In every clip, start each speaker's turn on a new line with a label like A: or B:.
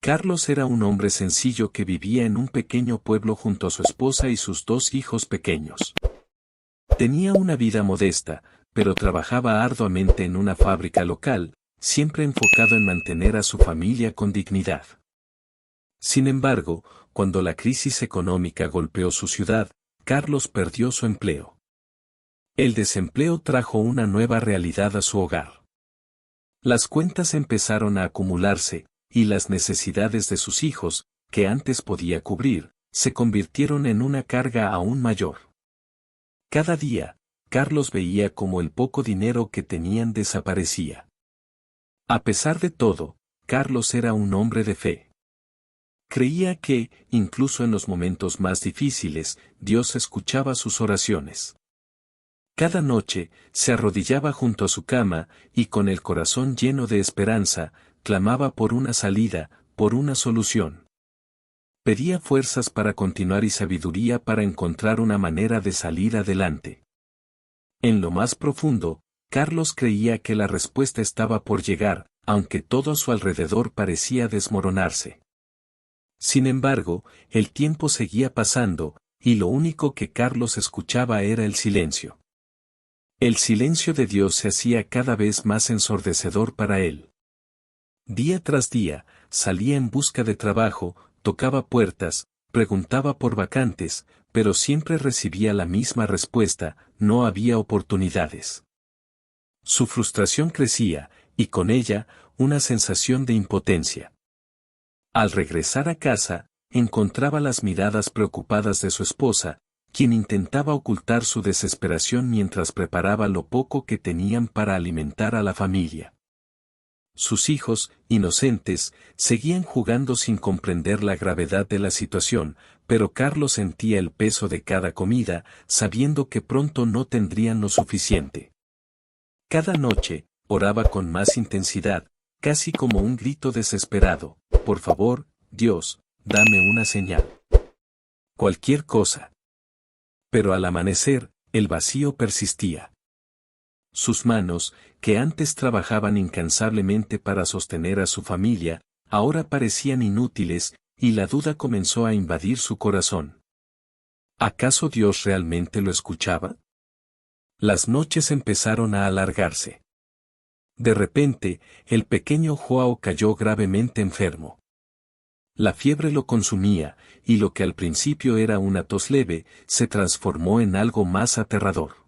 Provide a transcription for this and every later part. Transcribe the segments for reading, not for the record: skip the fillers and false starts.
A: Carlos era un hombre sencillo que vivía en un pequeño pueblo junto a su esposa y sus dos hijos pequeños. Tenía una vida modesta, pero trabajaba arduamente en una fábrica local, siempre enfocado en mantener a su familia con dignidad. Sin embargo, cuando la crisis económica golpeó su ciudad, Carlos perdió su empleo. El desempleo trajo una nueva realidad a su hogar. Las cuentas empezaron a acumularse, y las necesidades de sus hijos, que antes podía cubrir, se convirtieron en una carga aún mayor. Cada día, Carlos veía cómo el poco dinero que tenían desaparecía. A pesar de todo, Carlos era un hombre de fe. Creía que, incluso en los momentos más difíciles, Dios escuchaba sus oraciones. Cada noche, se arrodillaba junto a su cama, y con el corazón lleno de esperanza, clamaba por una salida, por una solución. Pedía fuerzas para continuar y sabiduría para encontrar una manera de salir adelante. En lo más profundo, Carlos creía que la respuesta estaba por llegar, aunque todo a su alrededor parecía desmoronarse. Sin embargo, el tiempo seguía pasando, y lo único que Carlos escuchaba era el silencio. El silencio de Dios se hacía cada vez más ensordecedor para él. Día tras día, salía en busca de trabajo, tocaba puertas, preguntaba por vacantes, pero siempre recibía la misma respuesta: no había oportunidades. Su frustración crecía, y con ella, una sensación de impotencia. Al regresar a casa, encontraba las miradas preocupadas de su esposa, quien intentaba ocultar su desesperación mientras preparaba lo poco que tenían para alimentar a la familia. Sus hijos, inocentes, seguían jugando sin comprender la gravedad de la situación, pero Carlos sentía el peso de cada comida, sabiendo que pronto no tendrían lo suficiente. Cada noche, oraba con más intensidad, casi como un grito desesperado: por favor, Dios, dame una señal. Cualquier cosa. Pero al amanecer, el vacío persistía. Sus manos, que antes trabajaban incansablemente para sostener a su familia, ahora parecían inútiles, y la duda comenzó a invadir su corazón. ¿Acaso Dios realmente lo escuchaba? Las noches empezaron a alargarse. De repente, el pequeño Joao cayó gravemente enfermo. La fiebre lo consumía, y lo que al principio era una tos leve, se transformó en algo más aterrador.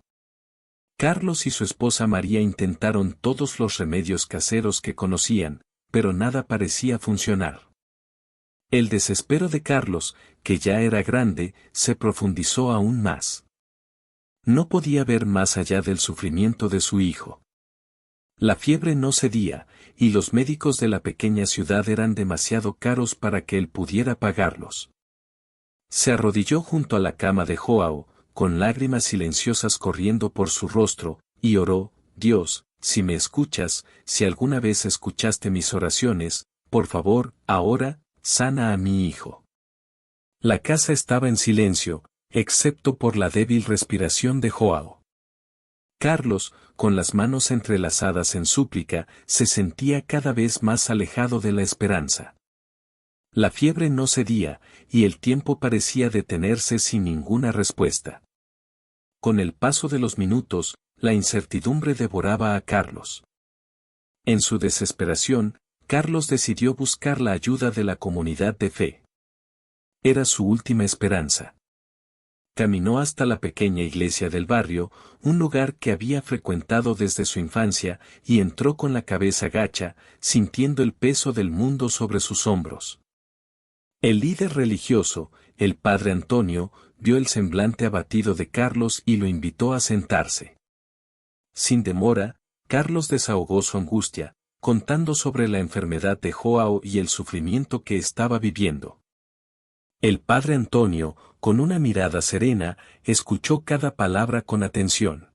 A: Carlos y su esposa María intentaron todos los remedios caseros que conocían, pero nada parecía funcionar. El desespero de Carlos, que ya era grande, se profundizó aún más. No podía ver más allá del sufrimiento de su hijo. La fiebre no cedía, y los médicos de la pequeña ciudad eran demasiado caros para que él pudiera pagarlos. Se arrodilló junto a la cama de Joao, con lágrimas silenciosas corriendo por su rostro, y oró: Dios, si me escuchas, si alguna vez escuchaste mis oraciones, por favor, ahora, sana a mi hijo. La casa estaba en silencio, excepto por la débil respiración de Joao. Carlos, con las manos entrelazadas en súplica, se sentía cada vez más alejado de la esperanza. La fiebre no cedía, y el tiempo parecía detenerse sin ninguna respuesta. Con el paso de los minutos, la incertidumbre devoraba a Carlos. En su desesperación, Carlos decidió buscar la ayuda de la comunidad de fe. Era su última esperanza. Caminó hasta la pequeña iglesia del barrio, un lugar que había frecuentado desde su infancia, y entró con la cabeza gacha, sintiendo el peso del mundo sobre sus hombros. El líder religioso, el padre Antonio, vio el semblante abatido de Carlos y lo invitó a sentarse. Sin demora, Carlos desahogó su angustia, contando sobre la enfermedad de Joao y el sufrimiento que estaba viviendo. El padre Antonio, con una mirada serena, escuchó cada palabra con atención.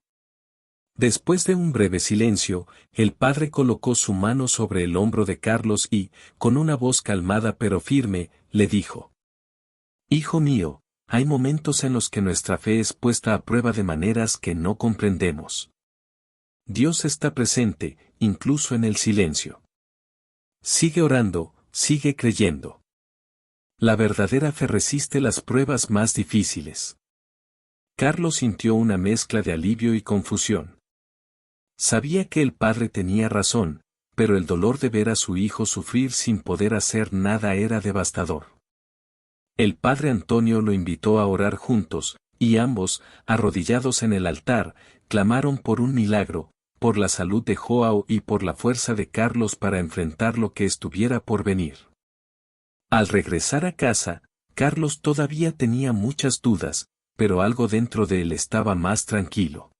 A: Después de un breve silencio, el padre colocó su mano sobre el hombro de Carlos y, con una voz calmada pero firme, le dijo: Hijo mío, hay momentos en los que nuestra fe es puesta a prueba de maneras que no comprendemos. Dios está presente, incluso en el silencio. Sigue orando, sigue creyendo. La verdadera fe resiste las pruebas más difíciles. Carlos sintió una mezcla de alivio y confusión. Sabía que el padre tenía razón, pero el dolor de ver a su hijo sufrir sin poder hacer nada era devastador. El padre Antonio lo invitó a orar juntos, y ambos, arrodillados en el altar, clamaron por un milagro, por la salud de Joao y por la fuerza de Carlos para enfrentar lo que estuviera por venir. Al regresar a casa, Carlos todavía tenía muchas dudas, pero algo dentro de él estaba más tranquilo.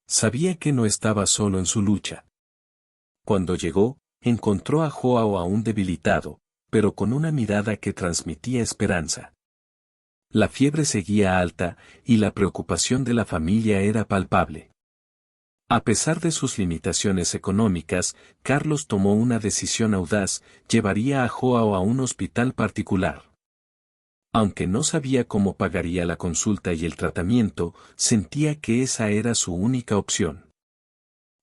A: Sabía que no estaba solo en su lucha. Cuando llegó, encontró a Joao aún debilitado, pero con una mirada que transmitía esperanza. La fiebre seguía alta, y la preocupación de la familia era palpable. A pesar de sus limitaciones económicas, Carlos tomó una decisión audaz: llevaría a Joao a un hospital particular. Aunque no sabía cómo pagaría la consulta y el tratamiento, sentía que esa era su única opción.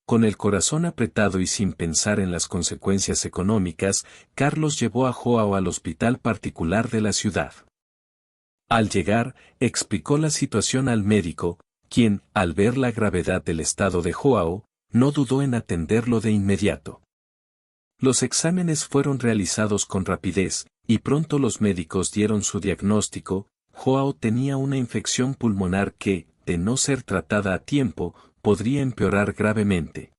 A: Con el corazón apretado y sin pensar en las consecuencias económicas, Carlos llevó a Joao al hospital particular de la ciudad. Al llegar, explicó la situación al médico, quien, al ver la gravedad del estado de Joao, no dudó en atenderlo de inmediato. Los exámenes fueron realizados con rapidez, y pronto los médicos dieron su diagnóstico: Joao tenía una infección pulmonar que, de no ser tratada a tiempo, podría empeorar gravemente.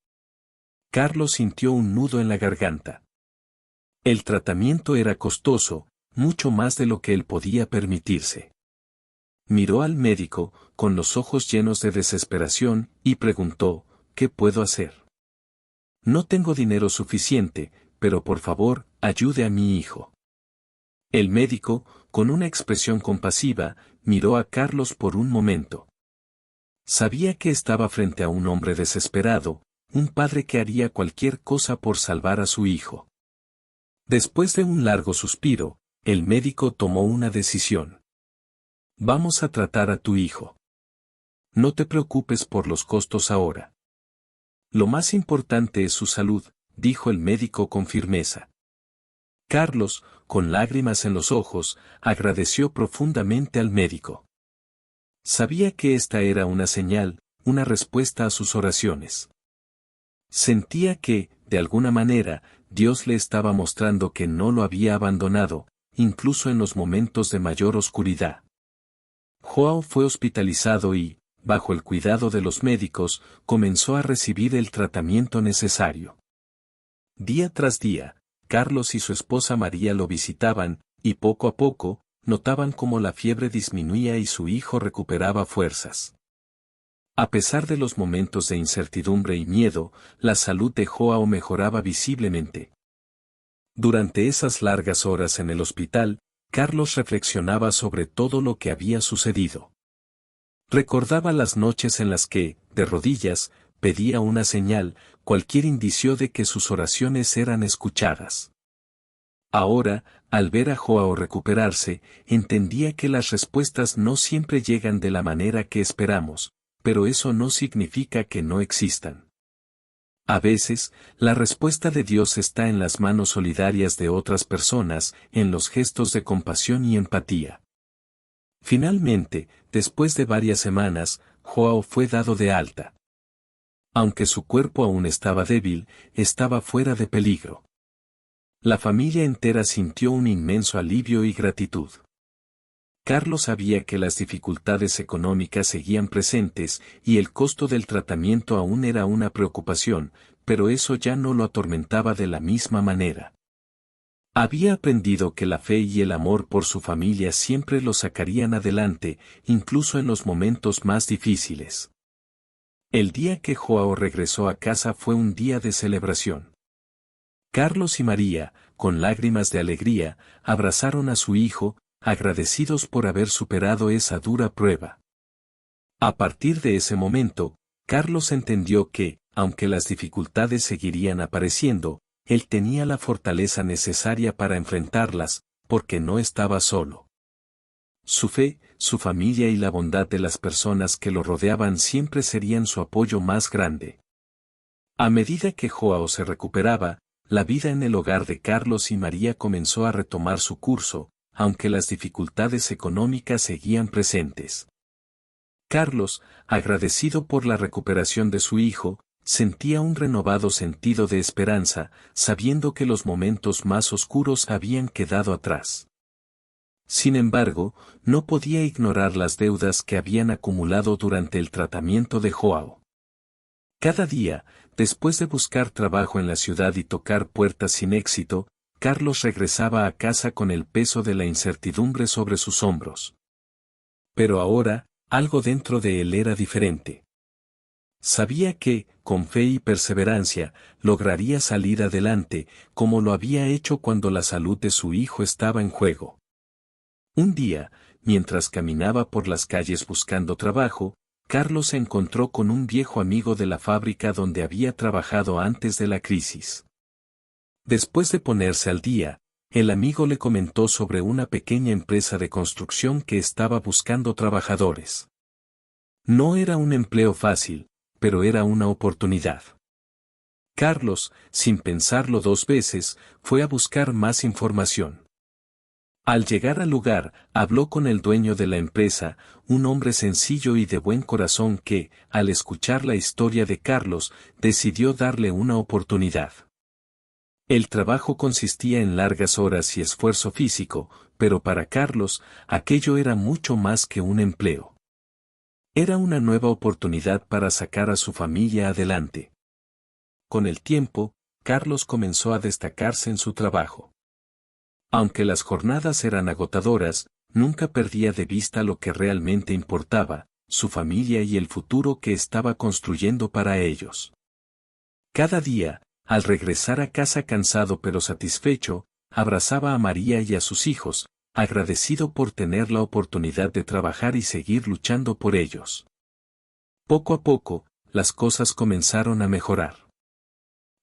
A: Carlos sintió un nudo en la garganta. El tratamiento era costoso, mucho más de lo que él podía permitirse. Miró al médico, con los ojos llenos de desesperación, y preguntó: ¿qué puedo hacer? No tengo dinero suficiente, pero por favor, ayude a mi hijo. El médico, con una expresión compasiva, miró a Carlos por un momento. Sabía que estaba frente a un hombre desesperado, un padre que haría cualquier cosa por salvar a su hijo. Después de un largo suspiro, el médico tomó una decisión. Vamos a tratar a tu hijo. No te preocupes por los costos ahora. Lo más importante es su salud, dijo el médico con firmeza. Carlos, con lágrimas en los ojos, agradeció profundamente al médico. Sabía que esta era una señal, una respuesta a sus oraciones. Sentía que, de alguna manera, Dios le estaba mostrando que no lo había abandonado, incluso en los momentos de mayor oscuridad. Joao fue hospitalizado y, bajo el cuidado de los médicos, comenzó a recibir el tratamiento necesario. Día tras día, Carlos y su esposa María lo visitaban, y poco a poco, notaban cómo la fiebre disminuía y su hijo recuperaba fuerzas. A pesar de los momentos de incertidumbre y miedo, la salud de Joao mejoraba visiblemente. Durante esas largas horas en el hospital, Carlos reflexionaba sobre todo lo que había sucedido. Recordaba las noches en las que, de rodillas, pedía una señal, cualquier indicio de que sus oraciones eran escuchadas. Ahora, al ver a Joao recuperarse, entendía que las respuestas no siempre llegan de la manera que esperamos, pero eso no significa que no existan. A veces, la respuesta de Dios está en las manos solidarias de otras personas, en los gestos de compasión y empatía. Finalmente, después de varias semanas, Joao fue dado de alta. Aunque su cuerpo aún estaba débil, estaba fuera de peligro. La familia entera sintió un inmenso alivio y gratitud. Carlos sabía que las dificultades económicas seguían presentes y el costo del tratamiento aún era una preocupación, pero eso ya no lo atormentaba de la misma manera. Había aprendido que la fe y el amor por su familia siempre lo sacarían adelante, incluso en los momentos más difíciles. El día que Joao regresó a casa fue un día de celebración. Carlos y María, con lágrimas de alegría, abrazaron a su hijo, agradecidos por haber superado esa dura prueba. A partir de ese momento, Carlos entendió que, aunque las dificultades seguirían apareciendo, él tenía la fortaleza necesaria para enfrentarlas, porque no estaba solo. Su fe, su familia y la bondad de las personas que lo rodeaban siempre serían su apoyo más grande. A medida que Joao se recuperaba, la vida en el hogar de Carlos y María comenzó a retomar su curso, aunque las dificultades económicas seguían presentes. Carlos, agradecido por la recuperación de su hijo, sentía un renovado sentido de esperanza, sabiendo que los momentos más oscuros habían quedado atrás. Sin embargo, no podía ignorar las deudas que habían acumulado durante el tratamiento de Joao. Cada día, después de buscar trabajo en la ciudad y tocar puertas sin éxito, Carlos regresaba a casa con el peso de la incertidumbre sobre sus hombros. Pero ahora, algo dentro de él era diferente. Sabía que, con fe y perseverancia, lograría salir adelante, como lo había hecho cuando la salud de su hijo estaba en juego. Un día, mientras caminaba por las calles buscando trabajo, Carlos se encontró con un viejo amigo de la fábrica donde había trabajado antes de la crisis. Después de ponerse al día, el amigo le comentó sobre una pequeña empresa de construcción que estaba buscando trabajadores. No era un empleo fácil, pero era una oportunidad. Carlos, sin pensarlo dos veces, fue a buscar más información. Al llegar al lugar, habló con el dueño de la empresa, un hombre sencillo y de buen corazón que, al escuchar la historia de Carlos, decidió darle una oportunidad. El trabajo consistía en largas horas y esfuerzo físico, pero para Carlos, aquello era mucho más que un empleo. Era una nueva oportunidad para sacar a su familia adelante. Con el tiempo, Carlos comenzó a destacarse en su trabajo. Aunque las jornadas eran agotadoras, nunca perdía de vista lo que realmente importaba, su familia y el futuro que estaba construyendo para ellos. Cada día, al regresar a casa cansado pero satisfecho, abrazaba a María y a sus hijos, agradecido por tener la oportunidad de trabajar y seguir luchando por ellos. Poco a poco, las cosas comenzaron a mejorar.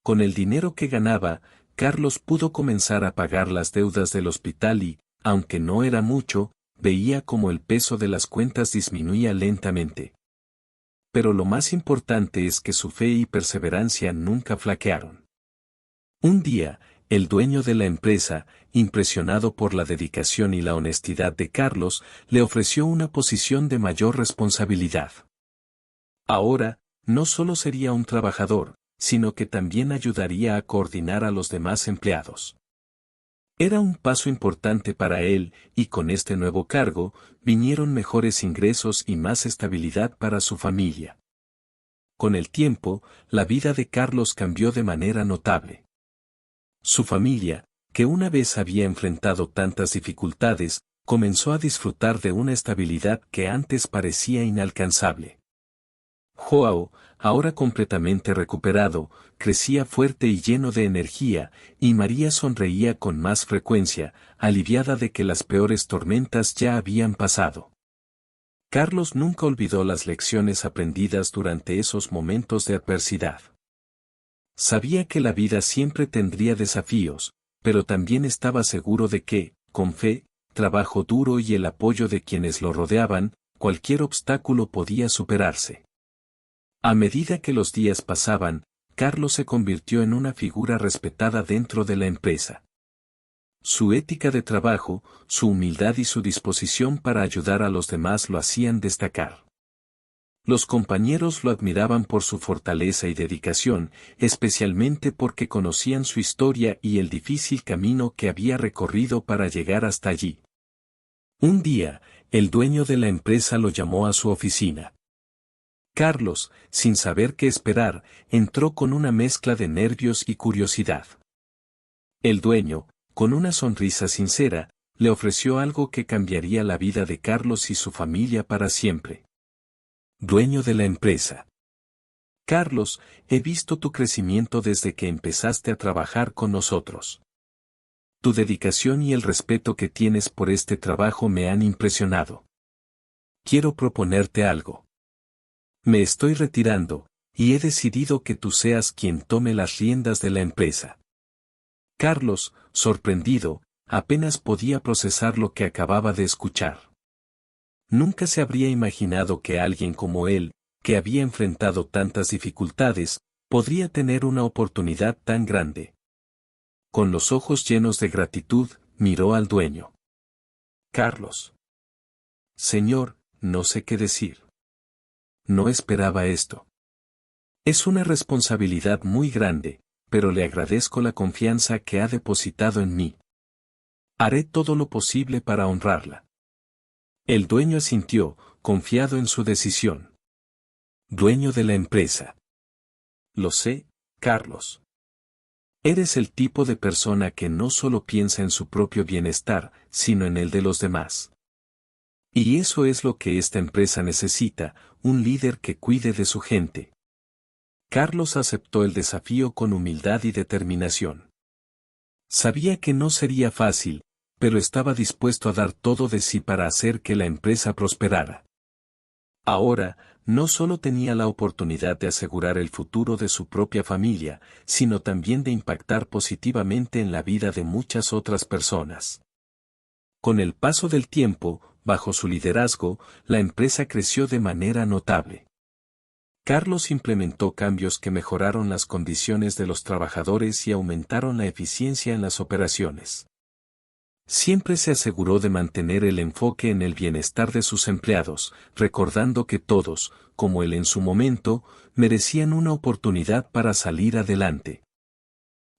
A: Con el dinero que ganaba, Carlos pudo comenzar a pagar las deudas del hospital y, aunque no era mucho, veía como el peso de las cuentas disminuía lentamente. Pero lo más importante es que su fe y perseverancia nunca flaquearon. Un día, el dueño de la empresa, impresionado por la dedicación y la honestidad de Carlos, le ofreció una posición de mayor responsabilidad. Ahora, no solo sería un trabajador, sino que también ayudaría a coordinar a los demás empleados. Era un paso importante para él, y con este nuevo cargo, vinieron mejores ingresos y más estabilidad para su familia. Con el tiempo, la vida de Carlos cambió de manera notable. Su familia, que una vez había enfrentado tantas dificultades, comenzó a disfrutar de una estabilidad que antes parecía inalcanzable. Joao, ahora completamente recuperado, crecía fuerte y lleno de energía, y María sonreía con más frecuencia, aliviada de que las peores tormentas ya habían pasado. Carlos nunca olvidó las lecciones aprendidas durante esos momentos de adversidad. Sabía que la vida siempre tendría desafíos, pero también estaba seguro de que, con fe, trabajo duro y el apoyo de quienes lo rodeaban, cualquier obstáculo podía superarse. A medida que los días pasaban, Carlos se convirtió en una figura respetada dentro de la empresa. Su ética de trabajo, su humildad y su disposición para ayudar a los demás lo hacían destacar. Los compañeros lo admiraban por su fortaleza y dedicación, especialmente porque conocían su historia y el difícil camino que había recorrido para llegar hasta allí. Un día, el dueño de la empresa lo llamó a su oficina. Carlos, sin saber qué esperar, entró con una mezcla de nervios y curiosidad. El dueño, con una sonrisa sincera, le ofreció algo que cambiaría la vida de Carlos y su familia para siempre. Dueño de la empresa. Carlos, he visto tu crecimiento desde que empezaste a trabajar con nosotros. Tu dedicación y el respeto que tienes por este trabajo me han impresionado. Quiero proponerte algo. Me estoy retirando, y he decidido que tú seas quien tome las riendas de la empresa. Carlos, sorprendido, apenas podía procesar lo que acababa de escuchar. Nunca se habría imaginado que alguien como él, que había enfrentado tantas dificultades, podría tener una oportunidad tan grande. Con los ojos llenos de gratitud, miró al dueño. Carlos. Señor, no sé qué decir. No esperaba esto. Es una responsabilidad muy grande, pero le agradezco la confianza que ha depositado en mí. Haré todo lo posible para honrarla. El dueño asintió, confiado en su decisión. Dueño de la empresa. Lo sé, Carlos. Eres el tipo de persona que no solo piensa en su propio bienestar, sino en el de los demás. Y eso es lo que esta empresa necesita, un líder que cuide de su gente. Carlos aceptó el desafío con humildad y determinación. Sabía que no sería fácil, pero estaba dispuesto a dar todo de sí para hacer que la empresa prosperara. Ahora, no solo tenía la oportunidad de asegurar el futuro de su propia familia, sino también de impactar positivamente en la vida de muchas otras personas. Con el paso del tiempo, bajo su liderazgo, la empresa creció de manera notable. Carlos implementó cambios que mejoraron las condiciones de los trabajadores y aumentaron la eficiencia en las operaciones. Siempre se aseguró de mantener el enfoque en el bienestar de sus empleados, recordando que todos, como él en su momento, merecían una oportunidad para salir adelante.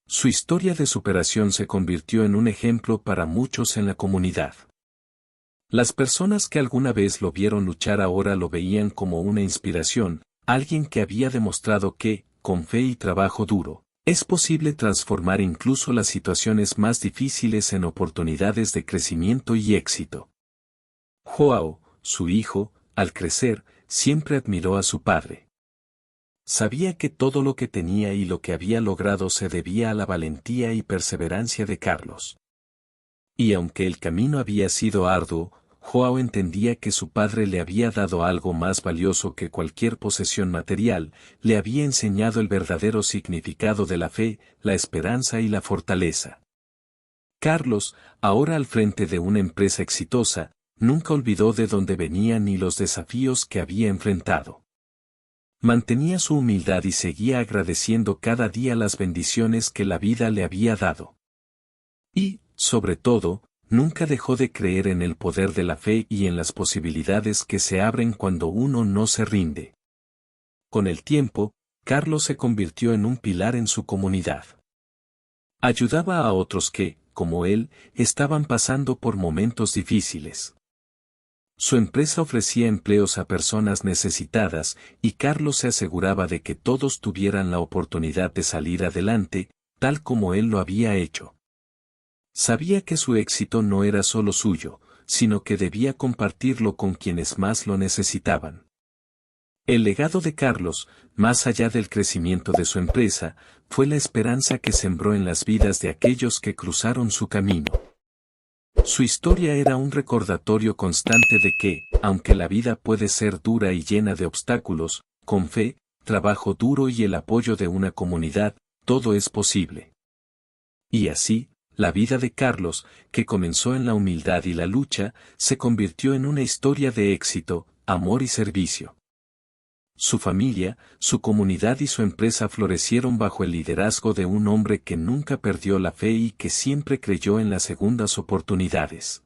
A: Su historia de superación se convirtió en un ejemplo para muchos en la comunidad. Las personas que alguna vez lo vieron luchar ahora lo veían como una inspiración, alguien que había demostrado que, con fe y trabajo duro, es posible transformar incluso las situaciones más difíciles en oportunidades de crecimiento y éxito. Joao, su hijo, al crecer, siempre admiró a su padre. Sabía que todo lo que tenía y lo que había logrado se debía a la valentía y perseverancia de Carlos. Y aunque el camino había sido arduo, Joao entendía que su padre le había dado algo más valioso que cualquier posesión material, le había enseñado el verdadero significado de la fe, la esperanza y la fortaleza. Carlos, ahora al frente de una empresa exitosa, nunca olvidó de dónde venía ni los desafíos que había enfrentado. Mantenía su humildad y seguía agradeciendo cada día las bendiciones que la vida le había dado. Y, sobre todo, nunca dejó de creer en el poder de la fe y en las posibilidades que se abren cuando uno no se rinde. Con el tiempo, Carlos se convirtió en un pilar en su comunidad. Ayudaba a otros que, como él, estaban pasando por momentos difíciles. Su empresa ofrecía empleos a personas necesitadas, y Carlos se aseguraba de que todos tuvieran la oportunidad de salir adelante, tal como él lo había hecho. Sabía que su éxito no era solo suyo, sino que debía compartirlo con quienes más lo necesitaban. El legado de Carlos, más allá del crecimiento de su empresa, fue la esperanza que sembró en las vidas de aquellos que cruzaron su camino. Su historia era un recordatorio constante de que, aunque la vida puede ser dura y llena de obstáculos, con fe, trabajo duro y el apoyo de una comunidad, todo es posible. Y así, la vida de Carlos, que comenzó en la humildad y la lucha, se convirtió en una historia de éxito, amor y servicio. Su familia, su comunidad y su empresa florecieron bajo el liderazgo de un hombre que nunca perdió la fe y que siempre creyó en las segundas oportunidades.